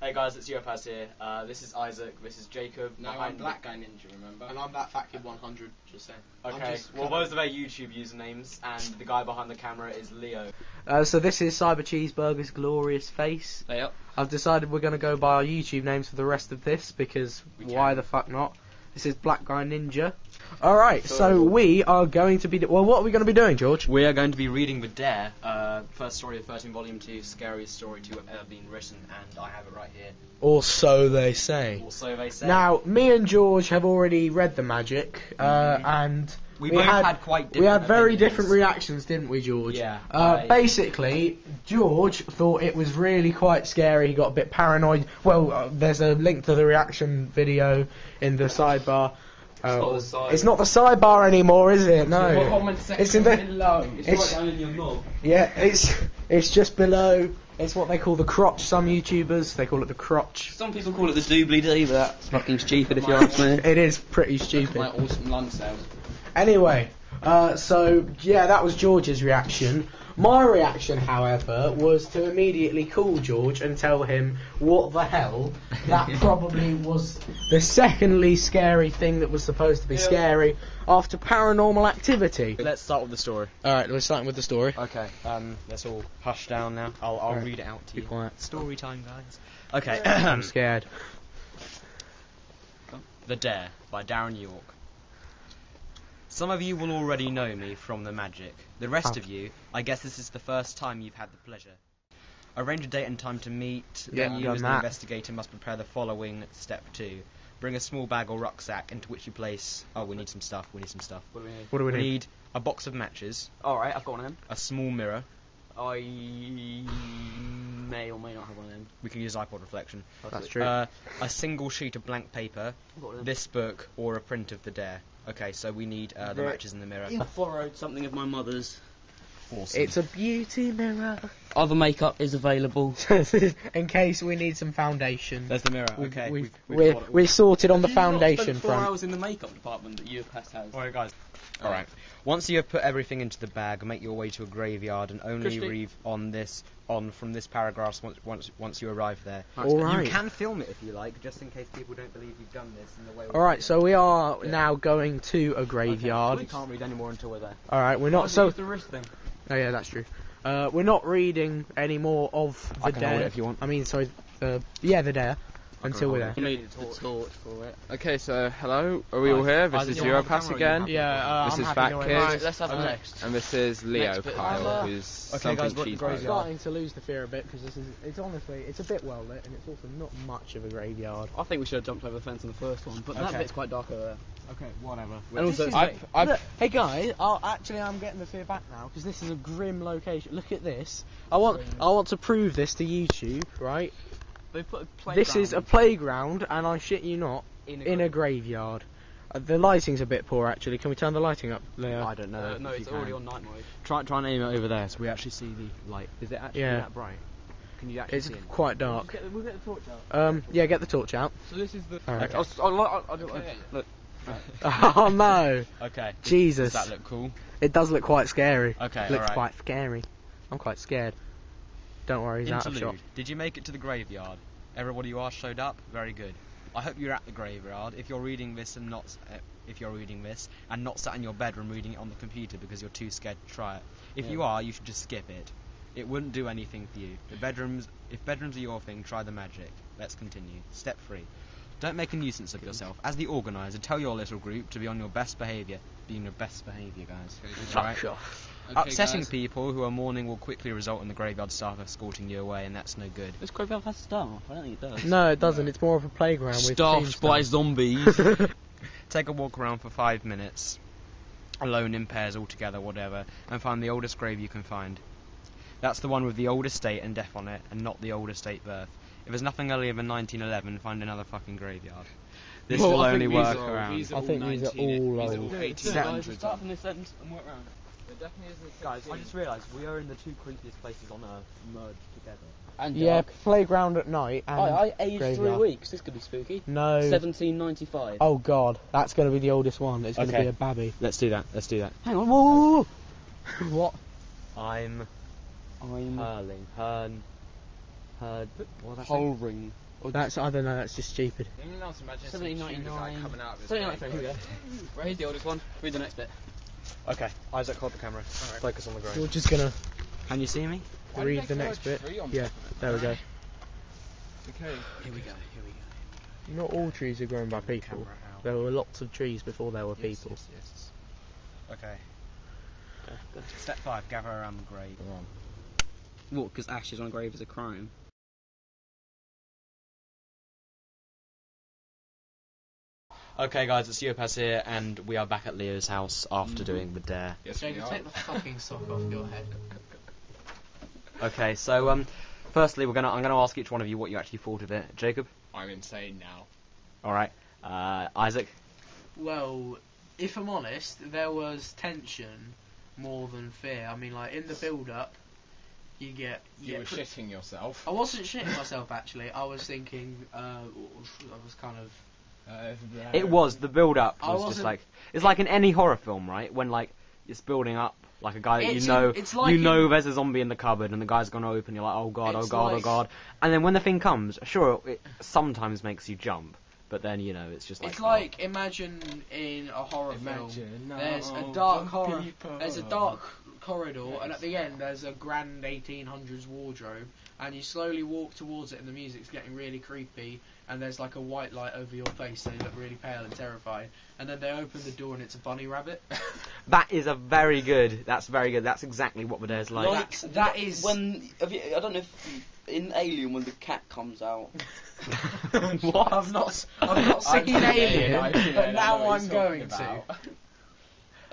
Hey guys, it's uiopasvids here. This is Isaac, this is Jacob. No, I'm Black Guy Ninja, remember? And I'm that fat kid 100, just saying. Okay, well those are their YouTube usernames, and the guy behind the camera is Leo. So this is cybercheeseburger's glorious face. Yep. I've decided we're going to go by our YouTube names for the rest of this, because why the fuck not? This is Black Guy Ninja. Alright, so we are going to be... Well, what are we going to be doing, George? We are going to be reading The Dare, first story of 13 volume 2, scariest story to have ever been written, and I have it right here. Or so they say. Or so they say. Now, me and George have already read the magic, and... We both had quite different We had very opinions. different reactions, didn't we, George? Yeah. Basically, George thought it was really quite scary. He got a bit paranoid. Well, there's a link to the reaction video in the sidebar. It's not the sidebar anymore, is it? No. It's in the below. It's right down in your knob. Yeah, it's just below. It's what they call the crotch. Some YouTubers, they call it the crotch. Some people call it the doobly-doo, but that's fucking stupid if you ask me. It is pretty stupid. My awesome lunch sales. Anyway, so yeah, that was George's reaction. My reaction, however, was to immediately call George and tell him what the hell. That probably was the second least scary thing that was supposed to be scary after Paranormal Activity. Let's start with the story. Alright, we're starting with the story. Okay, let's all hush down now. I'll read it out to you. Be quiet. Story time, guys. Okay. I'm scared. The Dare by Darren York. Some of you will already know me from the magic. The rest of you, I guess this is the first time you've had the pleasure. Arrange a date and time to meet. Then you as the investigator must prepare the following step 2. Bring a small bag or rucksack into which you place... Oh, we need some stuff. What do we need? We need a box of matches. Alright, I've got one of them. A small mirror. I may or may not have one of them. We can use iPod reflection. That's true. A single sheet of blank paper. This book or a print of the Dare. Okay, so we need the matches in the mirror. I borrowed something of my mother's. Awesome. It's a beauty mirror. Other makeup is available. In case we need some foundation. There's the mirror. Okay, we're sorted on the foundation spent 4 front. hours in the makeup department that uiopasvids has. Alright, guys. Alright. Once you have put everything into the bag, make your way to a graveyard and only read from this paragraph once you arrive there. Alright. You can film it if you like, just in case people don't believe you've done this in the way. Alright, so we are now going to a graveyard. We can't read anymore until we're there. Alright, we're not so... The wrist thing. Oh yeah, that's true. We're not reading any more of the I can hold Dare. it if you want. I mean, sorry, the Dare. Until we're there. You need the torch for it. Okay, so hello, are we all here? This is uiopasvids again. Yeah, This I'm is happy Fat to Kid. Right, let's have the next. And this is Leo Next bit. Kyle, who's something cheeseburger. I'm starting to lose the fear a bit because it's honestly, it's a bit well lit and it's also not much of a graveyard. I think we should have jumped over the fence on the first one, but that bit's quite dark over there. Okay, whatever. And also, Look, hey guys, I'm getting the fear back now because this is a grim location. Look at this. I want to prove this to YouTube, right? they put a playground. This is a playground, and I shit you not, in a graveyard. The lighting's a bit poor, actually. Can we turn the lighting up, Leo? I don't know. No, it's already on night mode. Try and aim it over there so we actually see the light. Is it actually that bright? Can you actually It's see it? quite dark. We'll get the torch out. Yeah, get the torch out. So this is the... Alright. Look. Oh no! Okay. Jesus. Does that look cool? It does look quite scary. Okay, Looks alright. quite scary. I'm quite scared. Don't worry, he's out of shot. Interlude. Did you make it to the graveyard? Everybody you asked showed up? Very good. I hope you're at the graveyard. If you're reading this and not sat in your bedroom reading it on the computer because you're too scared to try it. If you are, you should just skip it. It wouldn't do anything for you. If bedrooms are your thing, try the magic. Let's continue. Step 3. Don't make a nuisance of yourself. As the organizer, tell your little group to be on your best behaviour. Be on your best behaviour, guys. Fuck off. Upsetting people who are mourning will quickly result in the graveyard staff escorting you away, and that's no good. This graveyard has staff. I don't think it does. No, it doesn't. It's more of a playground with Staffed by zombies. Take a walk around for 5 minutes, alone, in pairs, all together, whatever, and find the oldest grave you can find. That's the one with the oldest date and death on it, and not the oldest date birth. If there's nothing earlier than 1911, find another fucking graveyard. This will only work around. I think these are all old. Start from this end and work around. Guys, I just realised we are in the 2 creepiest places on Earth merged together. And Yeah, playground at night and I aged graveyard. 3 weeks. This could be spooky. No. 1795. Oh god, that's going to be the oldest one. It's going to Okay. be a babby. Let's do that. Hang on, whoa! What? I'm hurling. Heard. What was I saying? Hole ring. That's, I don't know, that's just stupid. Anyone else imagine 1799. coming out of his 1799, here we go. Read the oldest one, read the next bit. Okay, Isaac, hold the camera. Alright. Focus on the grave. We're just gonna Can you see me? Why read did the they next throw a bit. tree on Yeah, top of there we go. Okay. Here we go. Here we go. Not all trees are grown by people. Camera out. There were lots of trees before there were people. Yes. Okay. Step 5. Gather around the grave. What, because ashes on a grave is a crime? Okay, guys, it's Uiopaz here, and we are back at Leo's house after doing the dare. Yes, we Jacob, are. take the fucking sock off your head. Okay, so firstly, I'm gonna ask each one of you what you actually thought of it. Jacob. I'm insane now. All right. Isaac. Well, if I'm honest, there was tension more than fear. I mean, like, in the build-up, you You were shitting yourself. I wasn't shitting myself, actually. I was thinking, I was kind of... It was the build-up I was just wasn't- like it's like in any horror film, right? When like it's building up, like a guy that It's you know, it's like you know in- there's a zombie in the cupboard, and the guy's gonna open. You're like, oh god, oh It's god, oh like- god, and then when the thing comes, sure, it sometimes makes you jump, but then you know it's just like It's like, imagine in a horror film, there's a dark corridor, and at the end there's a grand 1800s wardrobe, and you slowly walk towards it, and the music's getting really creepy, and there's like a white light over your face, so you look really pale and terrified, and then they open the door and it's a bunny rabbit. that is a very good. That's very good. That's exactly what the dare's like. That is... When I don't know if in Alien when the cat comes out. What? I've not seen Alien, but now I'm going to.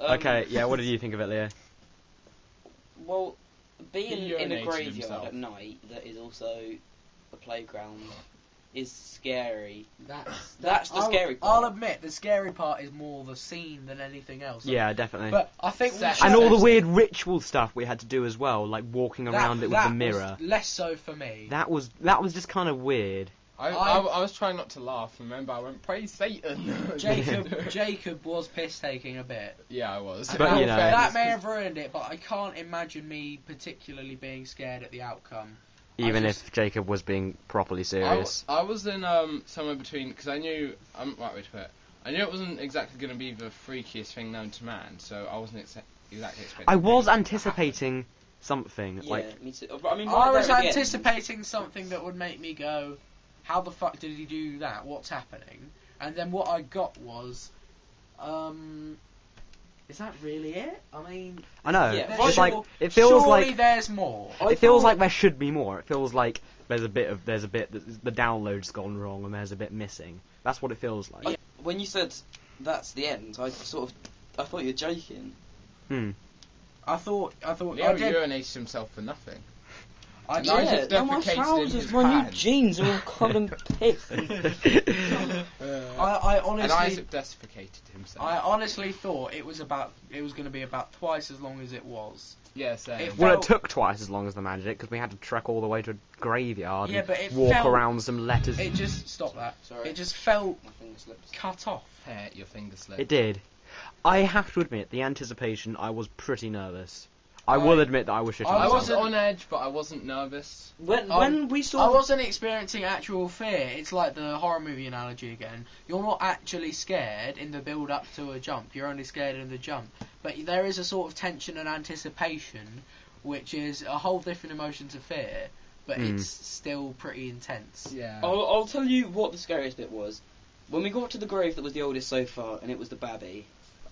Okay, yeah. What did you think of it, Leo? Well, being He in a urinated graveyard himself. at night that is also a playground is scary. That's the scary part. I'll admit, the scary part is more the scene than anything else. Yeah, definitely. But I think we And should And all the have- weird ritual stuff we had to do as well, like walking around it with the was mirror. less so for me. That was just kind of weird. I was trying not to laugh. Remember, I went, praise Satan. Jacob was piss taking a bit. Yeah, I was. But, And you know. that may have ruined it, but I can't imagine me particularly being scared at the outcome. Even I if Jacob was being properly serious. I was in somewhere between, because I knew, right way to put it, I knew it wasn't exactly going to be the freakiest thing known to man, so I wasn't exactly expecting. I was things. anticipating something, Yeah, like, me too. I mean, I right was there again, anticipating something that would make me go, how the fuck did he do that? What's happening? And then what I got was, is that really it? I mean, I know, Yeah, it's surely- like, it feels surely like, there's more. it feels like there should be more. It feels like there's a bit that the download's gone wrong and there's a bit missing. That's what it feels like. when you said that's the end, I thought you were joking. I thought Leo I did. urinated himself for nothing. I No, did. he's Yeah, my defecated in trousers, his my new pants. jeans are all covered in piss. I And honestly, Isaac defecated himself. I honestly thought it was going to be about twice as long as it was. Yeah, same. It Well, it felt- took twice as long as the magic because we had to trek all the way to a graveyard Yeah, but it and walk felt- around some letters. It just stop that. Sorry. It just felt My finger slipped. cut off. Hair, your finger slipped. It did. I have to admit, the anticipation, I was pretty nervous. I will admit that I was shitting I I myself. was on edge, but I wasn't nervous. When we I saw wasn't experiencing actual fear. It's like the horror movie analogy again. You're not actually scared in the build up to a jump. You're only scared in the jump. But there is a sort of tension and anticipation, which is a whole different emotion to fear. But it's still pretty intense. Yeah. I'll tell you what the scariest bit was. When we got to the grave that was the oldest so far, and it was the babby.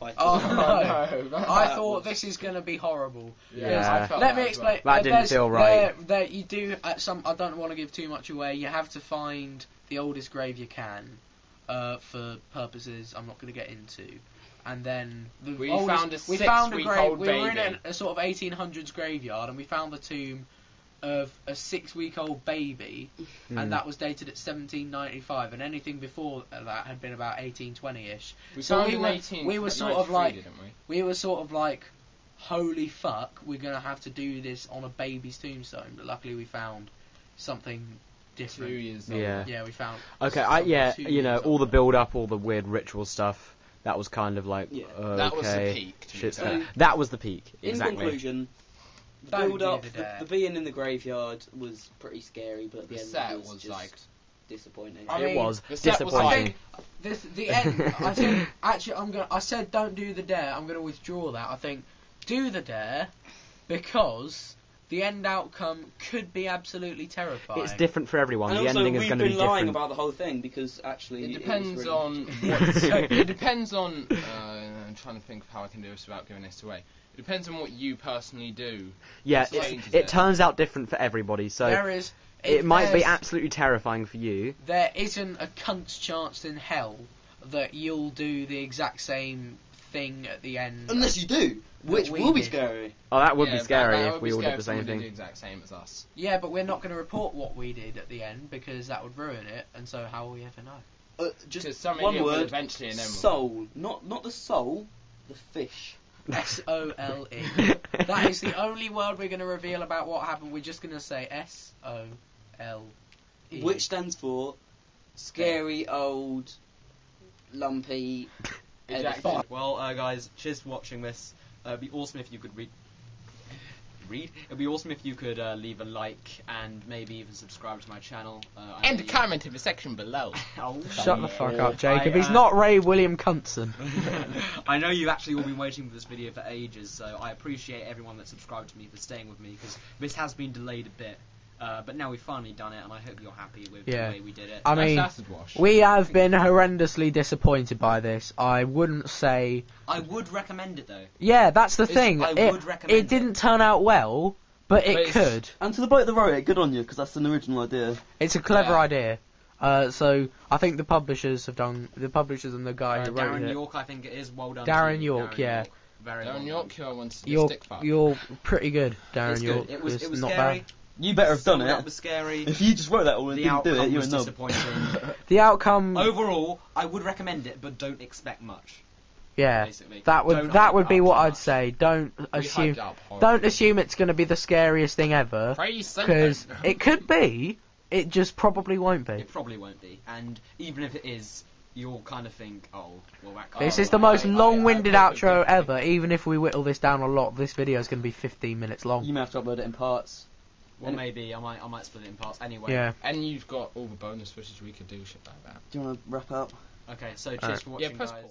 I Oh thought, no! no. I thought this is going to be horrible. Yeah. I felt Let me that as explain. That didn't there's- feel right. There, you do I don't want to give too much away. You have to find the oldest grave you can, for purposes I'm not going to get into. And then We oldest, found a we found a grave. six-week-old We were in baby. a sort of 1800s graveyard, and we found the tomb of a 6-week-old baby, and that was dated at 1795, and anything before that had been about 1820ish. We So found we in were- 1893, we were sort of like- didn't we? We were sort of like, holy fuck, we're going to have to do this on a baby's tombstone. But luckily we found something 2 different. years old. Yeah. Yeah, we found... Okay, something 2 you know, years all the old. build up, all the weird ritual stuff, that was kind of like, Yeah. okay. That was the peak, to be shit's fair. fair. That was the peak, in exactly. conclusion, the Don't build do up, the dare. the being in the graveyard was pretty scary, but at the The end set it was was just like disappointing. I It mean, was the set was disappointing. The end. I think actually I said don't do the dare. I'm gonna withdraw that. I think do the dare because the end outcome could be absolutely terrifying. It's different for everyone. And the also, ending is we've going to be been lying different. about the whole thing because actually It was depends really- on what. It depends on. I'm trying to think of how I can do this without giving this away. It depends on what you personally do. Yeah, It changes it turns out different for everybody. So There is. it might be there's- absolutely terrifying for you. There isn't a cunt's chance in hell that you'll do the exact same thing at the end. Unless you do, which we will be did. scary. Oh, that would Yeah, be scary that if would we be all scary did the if same someone did thing. the exact same as us. Yeah, but we're not going to report what we did at the end because that would ruin it, and so how will we ever know? Just Because some one idiot will word. eventually and then we'll- Soul, not the soul, the fish. SOLE. That is the only word we're going to reveal about what happened. We're just going to say SOLE. Which stands for scary old lumpy. Exactly. Well, guys, cheers for watching this. It'd be awesome if you could read. It'd be awesome if you could leave a like and maybe even subscribe to my channel. And comment in the section below. Shut the fuck up, Jacob. I, He's not Ray William Cunson. I know you've actually all been waiting for this video for ages, so I appreciate everyone that subscribed to me for staying with me because this has been delayed a bit. But now we've finally done it, and I hope you're happy with Yeah. the way we did it. I mean, Acid wash. we have been horrendously disappointed by this. I wouldn't say. I would recommend it though. Yeah, that's the thing. I It, would recommend it didn't turn out well, but But it it's- could. And to the bloke that wrote it, good on you, because that's an original idea. It's a clever Yeah. idea. So I think the publishers and the guy who wrote Darren it. York, I think it is. Well done. Darren to you, York, yeah. York. Very well Darren done. York, who I wanted to You're stick fuck. you're pretty good, Darren It's York. good. It was not scary. bad. You better have done That it. was scary. If you just wrote that all and The didn't do outcome it, you're a was knob. disappointing. The outcome, Overall, I would recommend it, but don't expect much. yeah, Basically, that Don't would hype be up what too I'd much. say. Don't We assume hyped it up horribly. don't assume it's going to be the scariest thing ever, Praise because something. it could be. It just probably won't be. It probably won't be, and even if it is, you'll kind of think, oh, well, that. This oh, is the right. most I- long-winded I- outro ever. Even if we whittle this down a lot, this video is going to be 15 minutes long. You may have to upload it in parts. Well, maybe I might split it in parts anyway. Yeah. And you've got all the bonus wishes we could do shit like that. Do you want to wrap up? Okay, so cheers Alright. for watching, Yeah, press guys. pause.